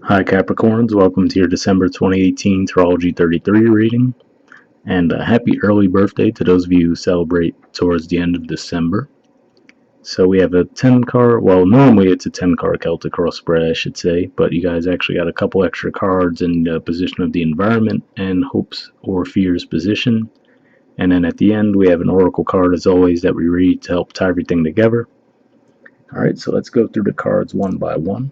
Hi Capricorns, welcome to your December 2018 Astrology 33 reading, and a happy early birthday to those of you who celebrate towards the end of December. So we have a 10 card, well normally it's a 10 card Celtic cross spread I should say, but you guys actually got a couple extra cards in the position of the environment and hopes or fears position. And then at the end we have an oracle card as always that we read to help tie everything together. Alright, so let's go through the cards one by one,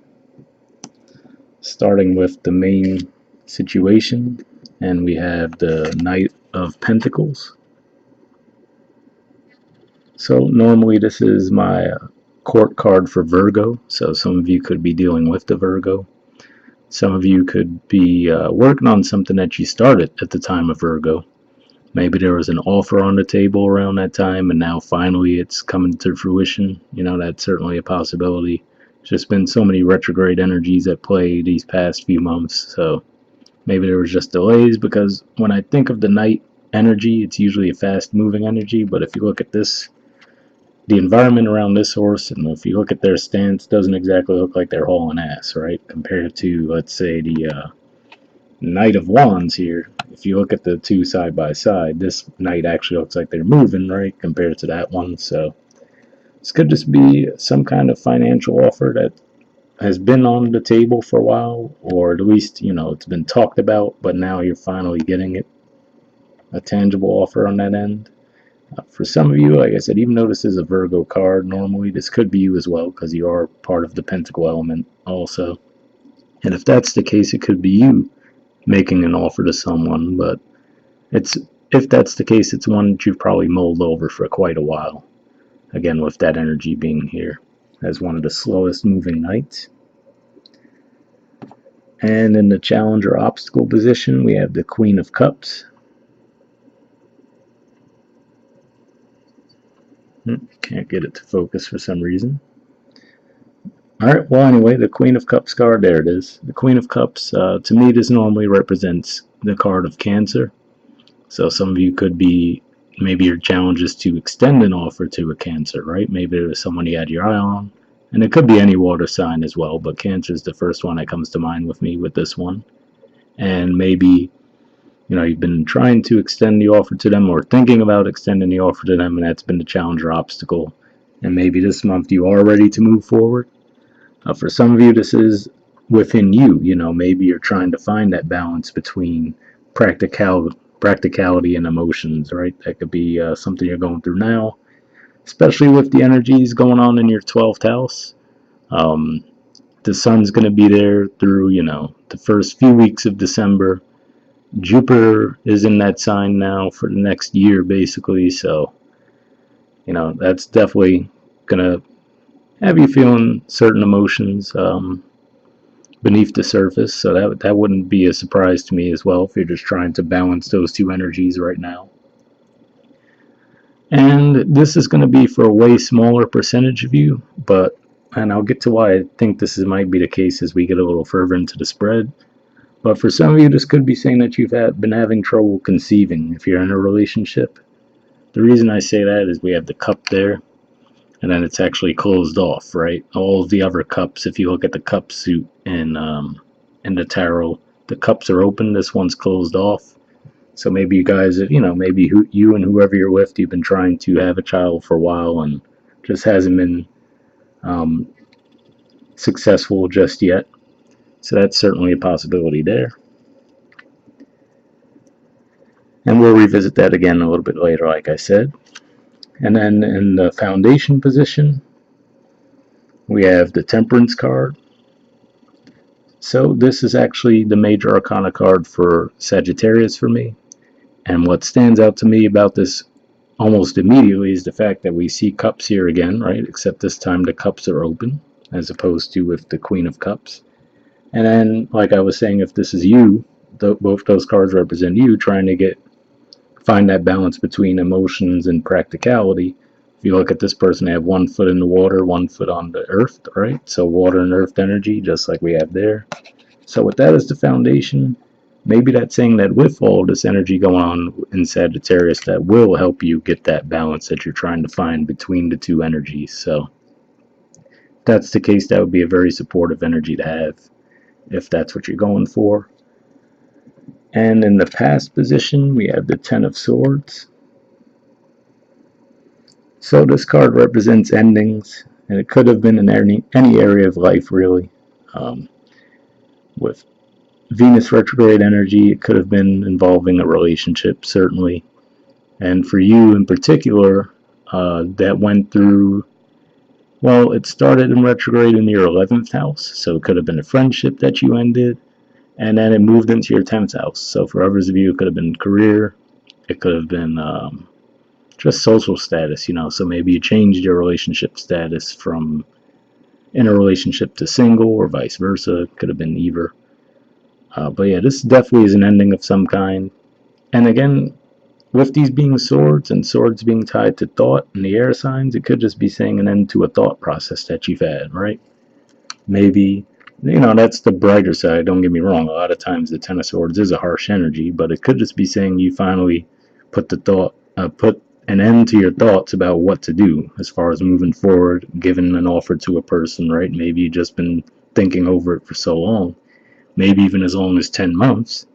starting with the main situation, and we have the Knight of Pentacles. So normally this is my court card for Virgo, so some of you could be dealing with the Virgo. Some of you could be working on something that you started at the time of Virgo. Maybe there was an offer on the table around that time and now finally it's coming to fruition. You know, that's certainly a possibility. There's just been so many retrograde energies at play these past few months, so maybe there was just delays, because when I think of the Knight energy, it's usually a fast moving energy, but if you look at this, the environment around this horse, and if you look at their stance, doesn't exactly look like they're hauling ass, right? Compared to, let's say, the Knight of Wands here. If you look at the two side by side, this Knight actually looks like they're moving, right? Compared to that one. So this could just be some kind of financial offer that has been on the table for a while, or at least, you know, it's been talked about, but now you're finally getting it, a tangible offer on that end. For some of you, like I said, even though this is a Virgo card, normally this could be you as well, because you are part of the Pentacle element also. And if that's the case, it could be you making an offer to someone, but it's, if that's the case, it's one that you've probably mulled over for quite a while. Again, with that energy being here as one of the slowest moving Knights. And in the challenger obstacle position, we have the Queen of Cups. Can't get it to focus for some reason. Alright, well anyway, the Queen of Cups card, there it is. The Queen of Cups, to me this normally represents the card of Cancer. So some of you could be, maybe your challenge is to extend an offer to a Cancer, right? Maybe there was someone you had your eye on. And it could be any water sign as well, but Cancer is the first one that comes to mind with me with this one. And maybe, you know, you've been trying to extend the offer to them or thinking about extending the offer to them, and that's been the challenger obstacle. And maybe this month you are ready to move forward. For some of you, this is within you. You know, maybe you're trying to find that balance between practicality and emotions, right? That could be something you're going through now, especially with the energies going on in your 12th house. The sun's going to be there through, you know, the first few weeks of December. Jupiter is in that sign now for the next year, basically. So, you know, that's definitely gonna have you feeling certain emotions beneath the surface. So that wouldn't be a surprise to me as well if you're just trying to balance those two energies right now. And this is going to be for a way smaller percentage of you, but, and I'll get to why I think this might be the case as we get a little further into the spread. But for some of you, this could be saying that you've been having trouble conceiving if you're in a relationship. The reason I say that is we have the cup there, and then it's actually closed off, right? All of the other cups, if you look at the cup suit in the tarot, the cups are open, this one's closed off. So maybe you guys, you know, maybe you and whoever you're with, you've been trying to have a child for a while and just hasn't been successful just yet. So that's certainly a possibility there. And we'll revisit that again a little bit later, like I said. And then in the foundation position, we have the Temperance card. So this is actually the major arcana card for Sagittarius for me. And what stands out to me about this almost immediately is the fact that we see cups here again, right? Except this time the cups are open, as opposed to with the Queen of Cups. And then, like I was saying, if this is you, both those cards represent you trying to find that balance between emotions and practicality. If you look at this person, they have 1 foot in the water, 1 foot on the earth, right? So water and earth energy, just like we have there. So with that as the foundation, maybe that's saying that with all this energy going on in Sagittarius, that will help you get that balance that you're trying to find between the two energies. So if that's the case, that would be a very supportive energy to have. if that's what you're going for. And in the past position, we have the Ten of Swords. So this card represents endings, and it could have been in any area of life, really. Um, with Venus retrograde energy, it could have been involving a relationship, certainly. And for you in particular, that went through, well, it started in retrograde in your 11th house, so it could have been a friendship that you ended, and then it moved into your 10th house. So for others of you, it could have been career, it could have been just social status, so maybe you changed your relationship status from in a relationship to single or vice versa. It could have been either. But yeah, this definitely is an ending of some kind. And again, with these being swords and swords being tied to thought and the air signs, it could just be saying an end to a thought process that you've had, right? Maybe, that's the brighter side. Don't get me wrong. A lot of times the Ten of Swords is a harsh energy, but it could just be saying you finally put an end to your thoughts about what to do as far as moving forward, giving an offer to a person, right? Maybe you've just been thinking over it for so long, maybe even as long as 10 months,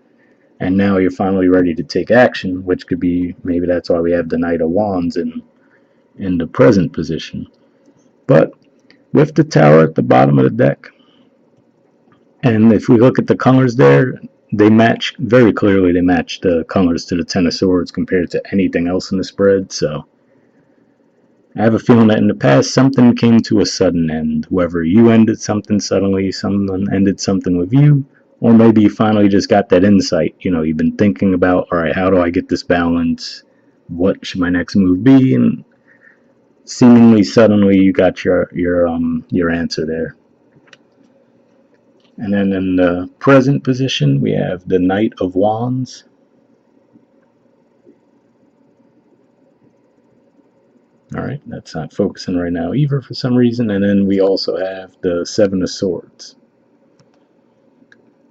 and now you're finally ready to take action, which could be, maybe that's why we have the Knight of Wands in the present position. But with the Tower at the bottom of the deck, and if we look at the colors there, they match very clearly. They match the colors to the Ten of Swords compared to anything else in the spread. So I have a feeling that in the past something came to a sudden end. Whether you ended something suddenly, someone ended something with you, or maybe you finally just got that insight. You've been thinking about, all right, how do I get this balance? What should my next move be? And seemingly suddenly you got your answer there. And then in the present position, we have the Knight of Wands. All right, that's not focusing right now either for some reason. And then we also have the Seven of Swords.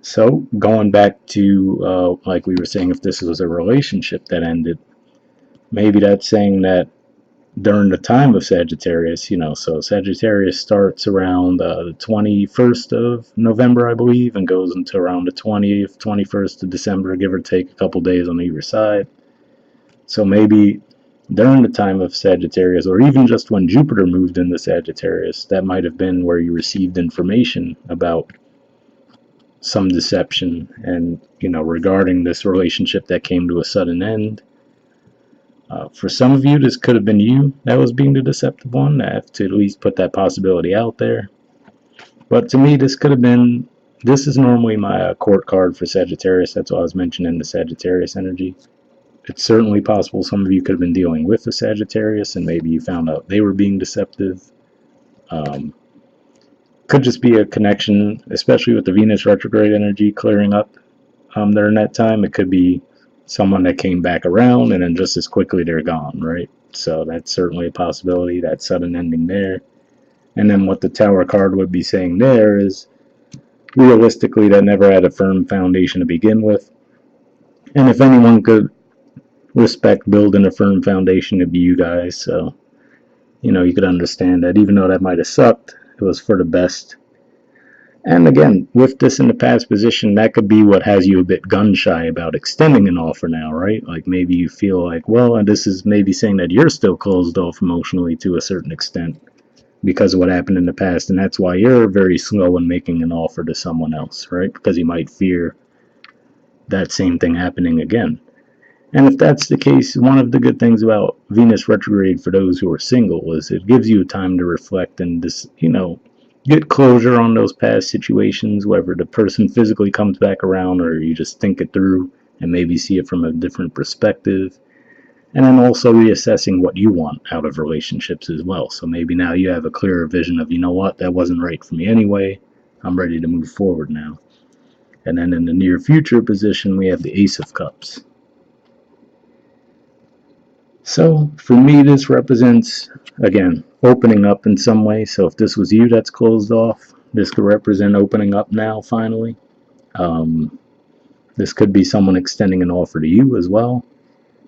So going back to, like we were saying, if this was a relationship that ended, maybe that's saying that during the time of Sagittarius, so Sagittarius starts around the 21st of November, I believe, and goes until around the 20th, 21st of December, give or take a couple days on either side. So maybe during the time of Sagittarius, or even just when Jupiter moved into Sagittarius, that might have been where you received information about some deception and, regarding this relationship that came to a sudden end. For some of you, this could have been you that was being the deceptive one. I have to at least put that possibility out there. But to me, this is normally my court card for Sagittarius. That's why I was mentioning the Sagittarius energy. It's certainly possible some of you could have been dealing with the Sagittarius and maybe you found out they were being deceptive. Could just be a connection, especially with the Venus retrograde energy clearing up during that time. It could be someone that came back around and then just as quickly they're gone, right? So that's certainly a possibility, that sudden ending there. And then what the Tower card would be saying there is realistically that never had a firm foundation to begin with. And if anyone could respect building a firm foundation, it'd be you guys. So, you could understand that even though that might have sucked, it was for the best. And again, with this in the past position, that could be what has you a bit gun shy about extending an offer now, right? Like maybe you feel like, well, and this is maybe saying that you're still closed off emotionally to a certain extent because of what happened in the past, and that's why you're very slow in making an offer to someone else, right? Because you might fear that same thing happening again. And if that's the case, one of the good things about Venus retrograde for those who are single is it gives you time to reflect and just, get closure on those past situations, whether the person physically comes back around or you just think it through and maybe see it from a different perspective. And then also reassessing what you want out of relationships as well. So maybe now you have a clearer vision of, that wasn't right for me anyway. I'm ready to move forward now. And then in the near future position, we have the Ace of Cups. So for me, this represents, again, opening up in some way. So if this was you that's closed off, this could represent opening up now, finally. This could be someone extending an offer to you as well.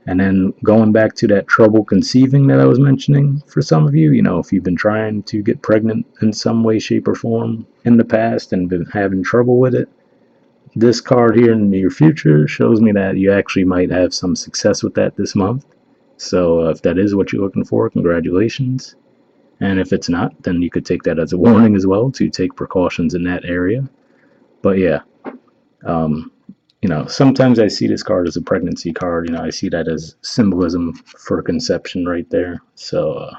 And then going back to that trouble conceiving that I was mentioning for some of you, if you've been trying to get pregnant in some way, shape, or form in the past and been having trouble with it, this card here in the near future shows me that you actually might have some success with that this month. So if that is what you're looking for, congratulations. And if it's not, then you could take that as a warning as well to take precautions in that area. But yeah, um, sometimes I see this card as a pregnancy card. I see that as symbolism for conception right there. So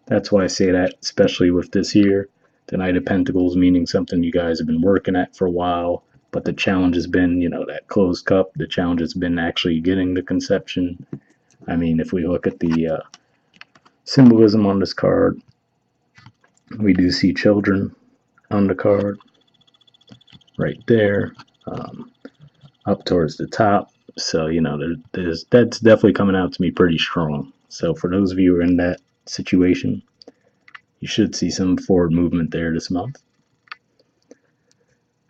that's why I say that, especially with this here. The Knight of Pentacles meaning something you guys have been working at for a while, but the challenge has been, that closed cup. The challenge has been actually getting the conception. I mean, if we look at the symbolism on this card, we do see children on the card right there, up towards the top. So, that's definitely coming out to me pretty strong. So, for those of you who are in that situation, you should see some forward movement there this month.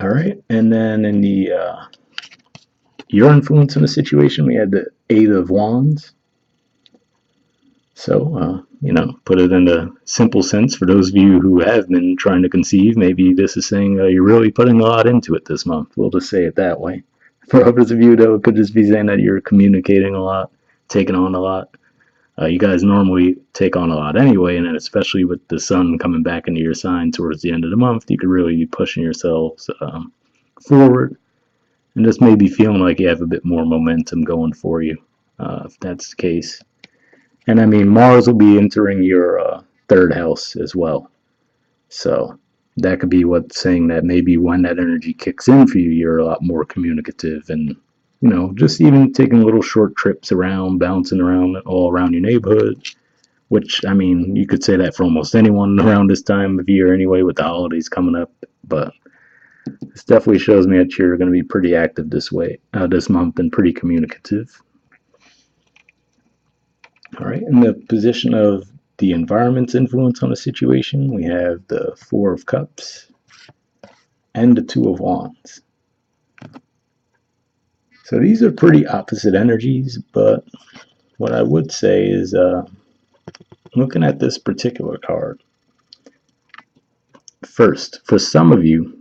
All right, and then in the your influence in the situation, we had the Eight of Wands. So, put it in a simple sense for those of you who have been trying to conceive. Maybe this is saying you're really putting a lot into it this month. We'll just say it that way. For others of you, though, it could just be saying that you're communicating a lot, taking on a lot. You guys normally take on a lot anyway, and then especially with the sun coming back into your sign towards the end of the month, you could really be pushing yourselves forward and just maybe feeling like you have a bit more momentum going for you, if that's the case. And I mean, Mars will be entering your third house as well. So that could be what's saying that maybe when that energy kicks in for you, you're a lot more communicative and, just even taking little short trips around, bouncing around all around your neighborhood, which, I mean, you could say that for almost anyone around this time of year anyway, with the holidays coming up. But this definitely shows me that you're going to be pretty active this month, and pretty communicative. All right, in the position of the environment's influence on a situation, we have the Four of Cups and the Two of Wands. So these are pretty opposite energies, but what I would say is looking at this particular card, first, for some of you,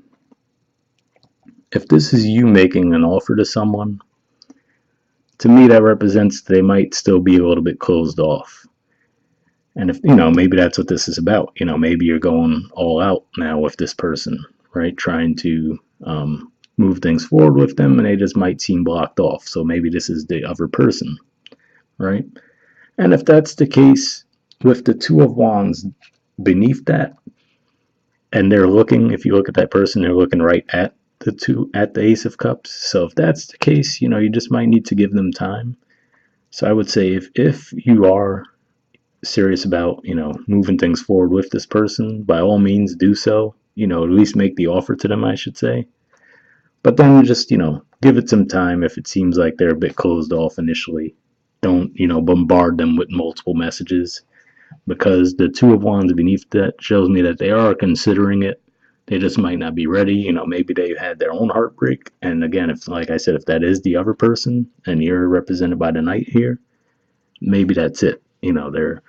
if this is you making an offer to someone, to me that represents they might still be a little bit closed off. And if, maybe that's what this is about. Maybe you're going all out now with this person, right? Trying to move things forward with them, and they just might seem blocked off. So maybe this is the other person, right? And if that's the case, with the Two of Wands beneath that, and they're looking, if you look at that person, they're looking right at the Ace of Cups. So if that's the case, you just might need to give them time. So I would say if you are serious about, moving things forward with this person, by all means do so. At least make the offer to them, I should say. But then just, give it some time if it seems like they're a bit closed off initially. Don't, bombard them with multiple messages, because the Two of Wands beneath that shows me that they are considering it. They just might not be ready. Maybe they've had their own heartbreak. And again, if, like I said, if that is the other person and you're represented by the Knight here, maybe that's it. They're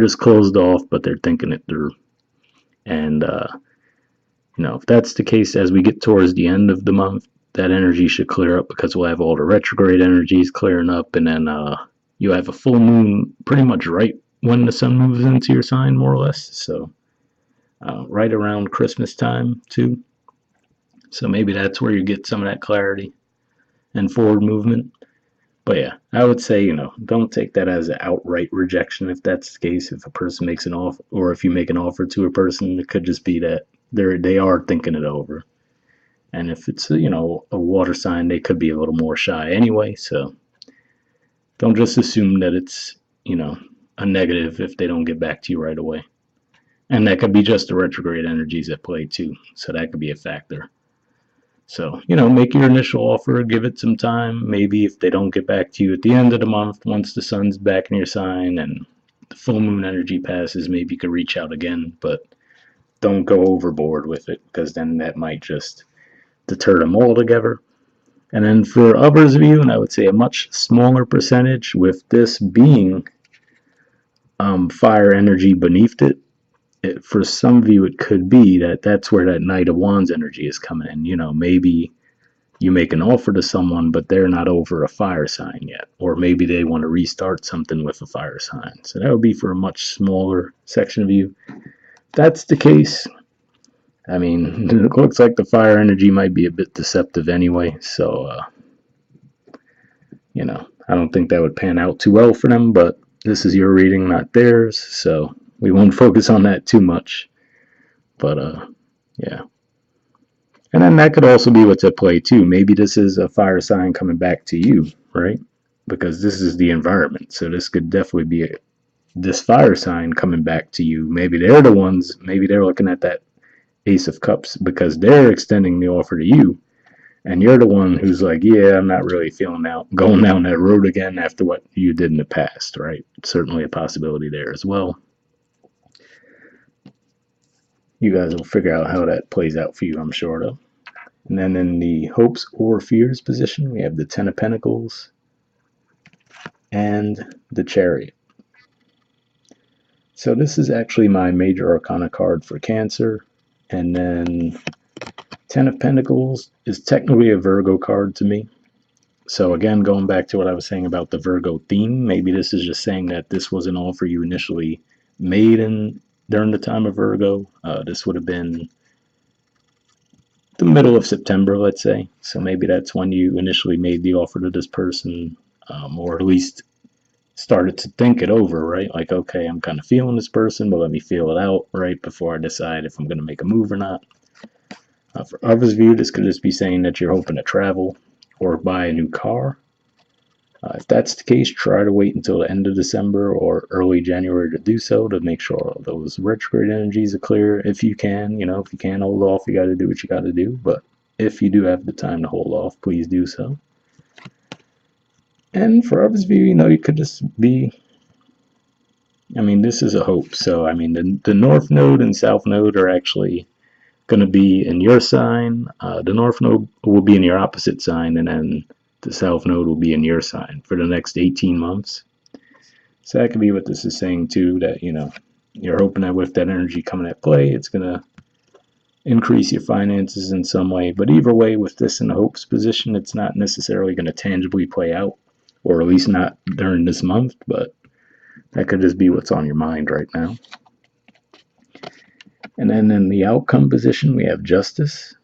just closed off, but they're thinking it through. And if that's the case, as we get towards the end of the month, that energy should clear up, because we'll have all the retrograde energies clearing up, and then you have a full moon pretty much right when the sun moves into your sign, more or less. So right around Christmas time too. So maybe that's where you get some of that clarity and forward movement. But yeah, I would say, don't take that as an outright rejection if that's the case. If a person makes an offer, or if you make an offer to a person, it could just be that they are thinking it over. And if it's, a water sign, they could be a little more shy anyway. So don't just assume that it's, a negative if they don't get back to you right away. And that could be just the retrograde energies at play too. So that could be a factor. So, make your initial offer, give it some time. Maybe if they don't get back to you at the end of the month, once the sun's back in your sign and the full moon energy passes, maybe you could reach out again, but don't go overboard with it, because then that might just deter them altogether. And then for others of you, and I would say a much smaller percentage, with this being fire energy beneath it, for some of you, it could be that that's where that Knight of Wands energy is coming in. You know, maybe you make an offer to someone, but they're not over a fire sign yet. Or maybe they want to restart something with a fire sign. So that would be for a much smaller section of you. If that's the case, I mean, it looks like the fire energy might be a bit deceptive anyway. So, I don't think that would pan out too well for them, but this is your reading, not theirs. So we won't focus on that too much. But, yeah. And then that could also be what's at play too. Maybe this is a fire sign coming back to you, right? Because this is the environment. So this could definitely be this fire sign coming back to you. Maybe they're the ones, maybe they're looking at that Ace of Cups because they're extending the offer to you. And you're the one who's like, yeah, I'm not really feeling out going down that road again after what you did in the past, right? Certainly a possibility there as well. You guys will figure out how that plays out for you, I'm sure, though. And then in the hopes or fears position, we have the Ten of Pentacles and the Chariot. So this is actually my major arcana card for Cancer. And then Ten of Pentacles is technically a Virgo card to me. So again, going back to what I was saying about the Virgo theme, maybe this is just saying that this was an offer you initially made during the time of Virgo. This would have been the middle of September, let's say. So maybe that's when you initially made the offer to this person, or at least started to think it over, right? Like, okay, I'm kind of feeling this person, but let me feel it out, right, before I decide if I'm going to make a move or not. For others of you, this could just be saying that you're hoping to travel or buy a new car. If that's the case, try to wait until the end of December or early January to do so to make sure those retrograde energies are clear. If you can, if you can't hold off, you got to do what you got to do. But if you do have the time to hold off, please do so. And for others of you, you could just be, this is a hope. So, the North Node and South Node are actually going to be in your sign. The North Node will be in your opposite sign, and then the South Node will be in your sign for the next 18 months. So that could be what this is saying too, that, you're hoping that with that energy coming at play, it's going to increase your finances in some way. But either way, with this in the hopes position, it's not necessarily going to tangibly play out, or at least not during this month, but that could just be what's on your mind right now. And then in the outcome position, we have justice.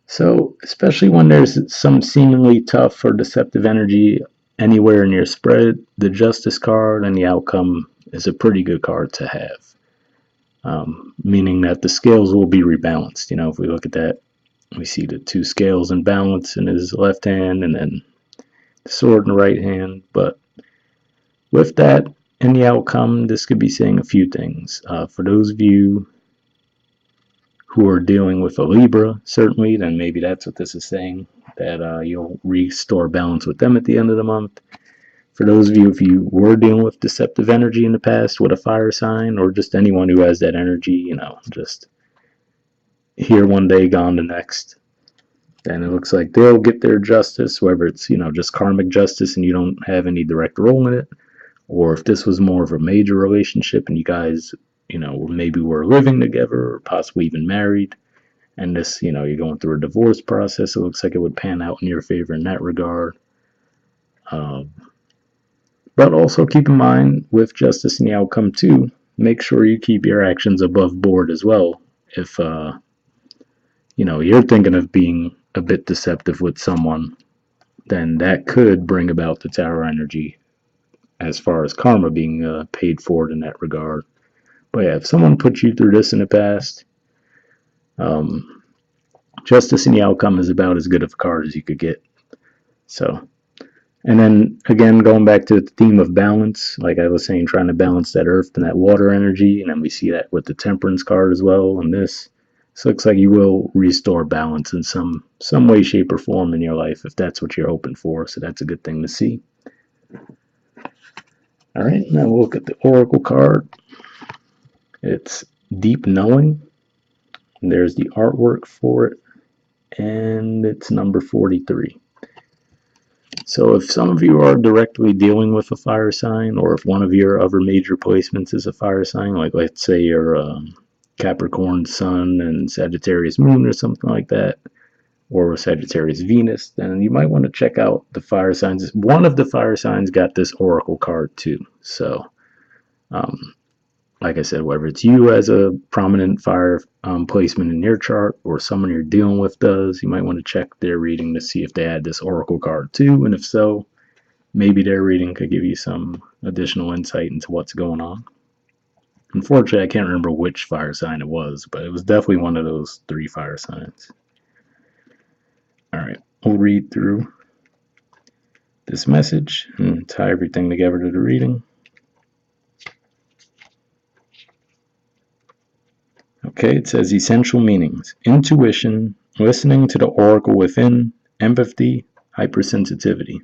So, especially when there's some seemingly tough or deceptive energy anywhere in your spread, the justice card and the outcome is a pretty good card to have. Meaning that the scales will be rebalanced. If we look at that, we see the two scales in balance in his left hand and then the sword in the right hand. But with that and the outcome, this could be saying a few things. For those of you who are dealing with a Libra, certainly, then maybe that's what this is saying, that you'll restore balance with them at the end of the month. For those of you, if you were dealing with deceptive energy in the past with a fire sign, or just anyone who has that energy, just here one day, gone the next, then it looks like they'll get their justice, whether it's, just karmic justice and you don't have any direct role in it, or if this was more of a major relationship and you guys, maybe were living together or possibly even married, and this, you're going through a divorce process, it looks like it would pan out in your favor in that regard. But also keep in mind, with justice and the outcome too, make sure you keep your actions above board as well. If, you're thinking of being a bit deceptive with someone, then that could bring about the Tower energy as far as karma being paid forward in that regard. But yeah, if someone put you through this in the past, justice and the outcome is about as good of a card as you could get. So, and then again, going back to the theme of balance, like I was saying, trying to balance that earth and that water energy, and then we see that with the temperance card as well. And this looks like you will restore balance in some way, shape, or form in your life if that's what you're hoping for. So that's a good thing to see. All right, now we'll look at the oracle card. It's Deep Knowing. There's the artwork for it. and it's number 43. So if some of you are directly dealing with a fire sign, or if one of your other major placements is a fire sign, like let's say your Capricorn Sun and Sagittarius Moon or something like that, or Sagittarius Venus, then you might want to check out the fire signs. One of the fire signs got this oracle card too. So, um, like I said, whether it's you as a prominent fire placement in your chart or someone you're dealing with does, you might want to check their reading to see if they had this oracle card too. And if so, maybe their reading could give you some additional insight into what's going on. Unfortunately, I can't remember which fire sign it was, but it was definitely one of those 3 fire signs. All right, we'll read through this message and tie everything together to the reading. Okay, it says essential meanings: intuition, listening to the oracle within, empathy, hypersensitivity.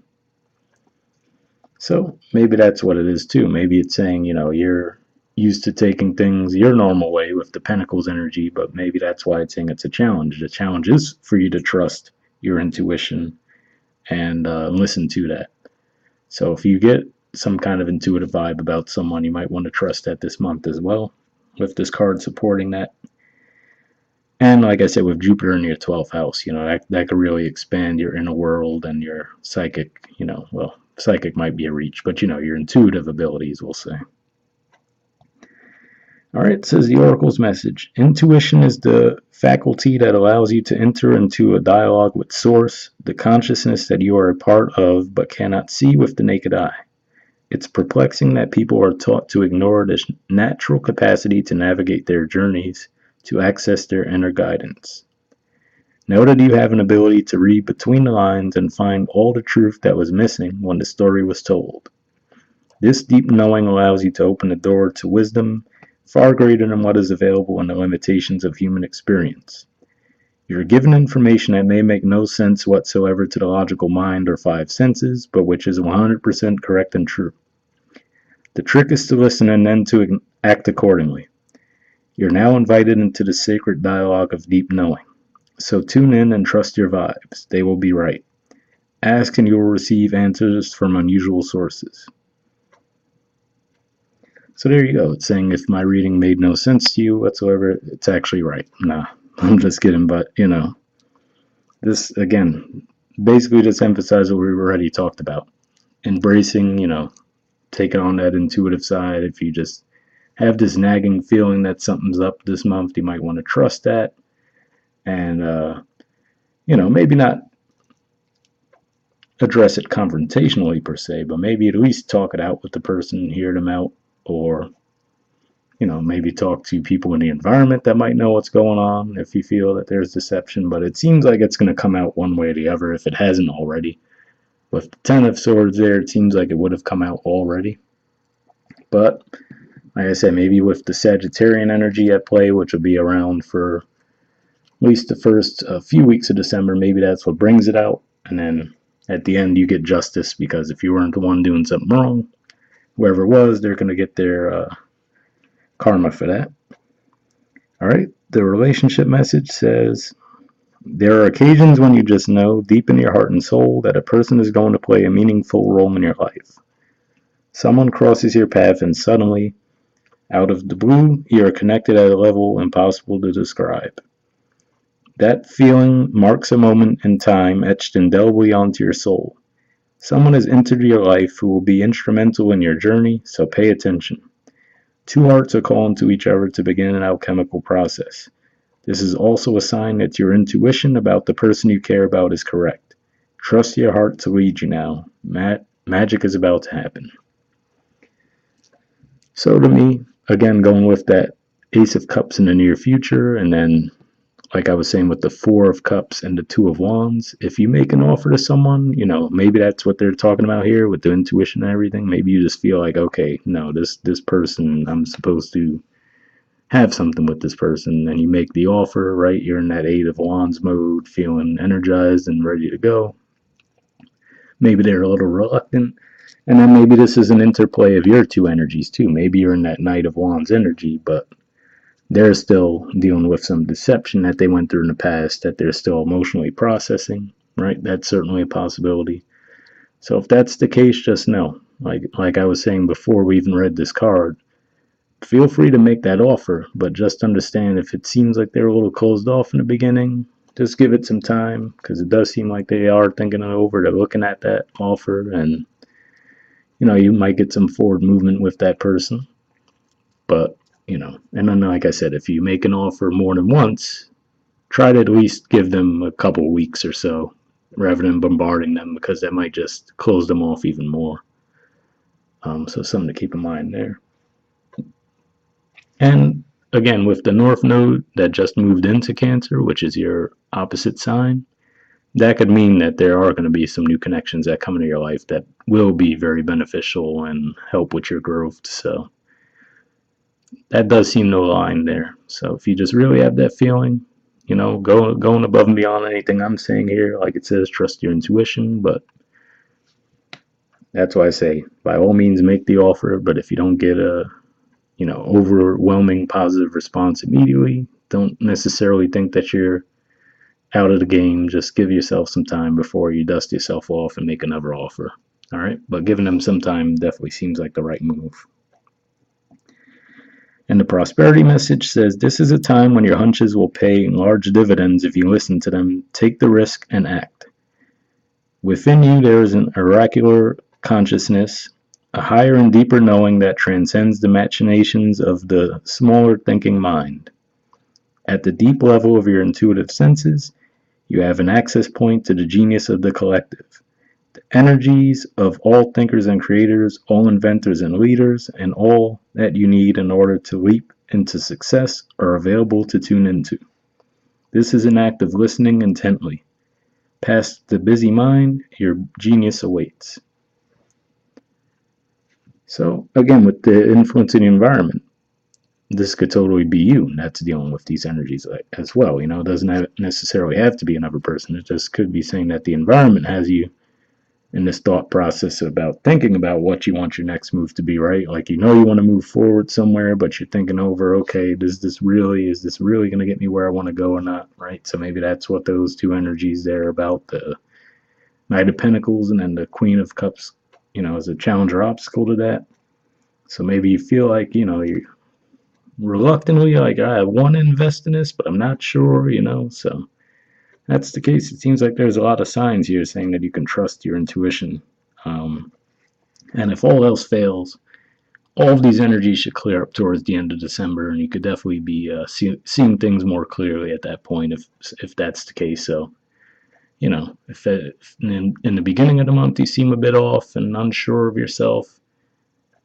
So maybe that's what it is too. Maybe it's saying, you're used to taking things your normal way with the Pentacles energy, but maybe that's why it's saying it's a challenge. The challenge is for you to trust your intuition and listen to that. So if you get some kind of intuitive vibe about someone, you might want to trust that this month as well, with this card supporting that. And like I said, with Jupiter in your 12th house, that could really expand your inner world and your psychic, psychic might be a reach, but your intuitive abilities, we'll say. All right, it says the Oracle's message. Intuition is the faculty that allows you to enter into a dialogue with Source, the consciousness that you are a part of but cannot see with the naked eye. It's perplexing that people are taught to ignore this natural capacity to navigate their journeys, to access their inner guidance. Know that you have an ability to read between the lines and find all the truth that was missing when the story was told. This deep knowing allows you to open the door to wisdom far greater than what is available in the limitations of human experience. You're given information that may make no sense whatsoever to the logical mind or 5 senses, but which is 100% correct and true. The trick is to listen and then to act accordingly. You're now invited into the sacred dialogue of deep knowing. So tune in and trust your vibes. They will be right. Ask and you will receive answers from unusual sources. So there you go. It's saying if my reading made no sense to you whatsoever, it's actually right. Nah, I'm just kidding. But, this, again, basically just emphasizes what we've already talked about. Embracing, taking on that intuitive side. If you just have this nagging feeling that something's up this month, you might want to trust that. And, maybe not address it confrontationally per se, but maybe at least talk it out with the person, hear them out, or maybe talk to people in the environment that might know what's going on if you feel that there's deception. But it seems like it's going to come out one way or the other if it hasn't already. With the 10 of Swords there, it seems like it would have come out already. But like I said, maybe with the Sagittarian energy at play, which will be around for at least the first few weeks of December, maybe that's what brings it out. And then at the end, you get justice, because if you weren't the one doing something wrong, whoever it was, they're going to get their karma for that. All right, the relationship message says, there are occasions when you just know deep in your heart and soul that a person is going to play a meaningful role in your life. Someone crosses your path and suddenly, out of the blue, you are connected at a level impossible to describe. That feeling marks a moment in time etched indelibly onto your soul. Someone has entered your life who will be instrumental in your journey, so pay attention. 2 hearts are calling to each other to begin an alchemical process. This is also a sign that your intuition about the person you care about is correct. Trust your heart to lead you now. Magic is about to happen. So to me, again, going with that Ace of Cups in the near future, and then, like I was saying, with the 4 of Cups and the 2 of Wands, if you make an offer to someone, maybe that's what they're talking about here with the intuition and everything. Maybe you just feel like, okay, no, this person, I'm supposed to have something with this person, and you make the offer, right? You're in that 8 of Wands mode, feeling energized and ready to go. Maybe they're a little reluctant. And then maybe this is an interplay of your 2 energies too. Maybe you're in that Knight of Wands energy, but they're still dealing with some deception that they went through in the past that they're still emotionally processing, right? That's certainly a possibility. So if that's the case, just know, like I was saying before we even read this card, feel free to make that offer, but just understand if it seems like they're a little closed off in the beginning, just give it some time because it does seem like they are thinking it over. They're looking at that offer, and you might get some forward movement with that person. But and then like I said, if you make an offer more than once, try to at least give them a couple weeks or so rather than bombarding them because that might just close them off even more. So something to keep in mind there. And again, with the North Node that just moved into Cancer, which is your opposite sign, that could mean that there are going to be some new connections that come into your life that will be very beneficial and help with your growth. So that does seem to align there. So if you just really have that feeling, going above and beyond anything I'm saying here, like it says, trust your intuition. But that's why I say, by all means, make the offer. But if you don't get a overwhelming positive response immediately, don't necessarily think that you're out of the game. Just give yourself some time before you dust yourself off and make another offer. All right, but giving them some time definitely seems like the right move. And the prosperity message says this is a time when your hunches will pay large dividends if you listen to them, take the risk, and act. Within you, there is an oracular consciousness, a higher and deeper knowing that transcends the machinations of the smaller thinking mind. At the deep level of your intuitive senses, you have an access point to the genius of the collective. The energies of all thinkers and creators, all inventors and leaders, and all that you need in order to leap into success are available to tune into. This is an act of listening intently. Past the busy mind, your genius awaits. So, again, with the influence in the environment, this could totally be you that's dealing with these energies as well. It doesn't necessarily have to be another person. It just could be saying that the environment has you in this thought process about thinking about what you want your next move to be, right? Like, you want to move forward somewhere, but you're thinking over, okay, is this really going to get me where I want to go or not, right? So maybe that's what those two energies there about, the Knight of Pentacles and then the Queen of Cups, as a challenger obstacle to that. So maybe you feel like, you're reluctantly like, I want to invest in this, but I'm not sure, so that's the case. It seems like there's a lot of signs here saying that you can trust your intuition. And if all else fails, all of these energies should clear up towards the end of December, and you could definitely be seeing things more clearly at that point if that's the case. So, if in the beginning of the month you seem a bit off and unsure of yourself,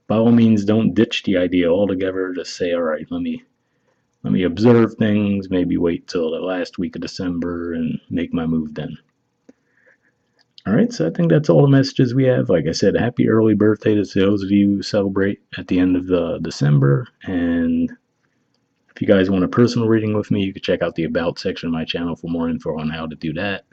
by all means, don't ditch the idea altogether. Just say, all right, let me observe things, maybe wait till the last week of December and make my move then. All right, so I think that's all the messages we have. Like I said, happy early birthday to those of you who celebrate at the end of December. And if you guys want a personal reading with me, you can check out the About section of my channel for more info on how to do that.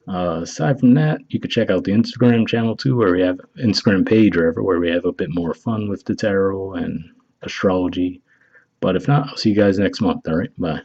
Aside from that, you can check out the Instagram channel too, where we have Instagram page where we have a bit more fun with the tarot and astrology. But if not, I'll see you guys next month. All right, bye.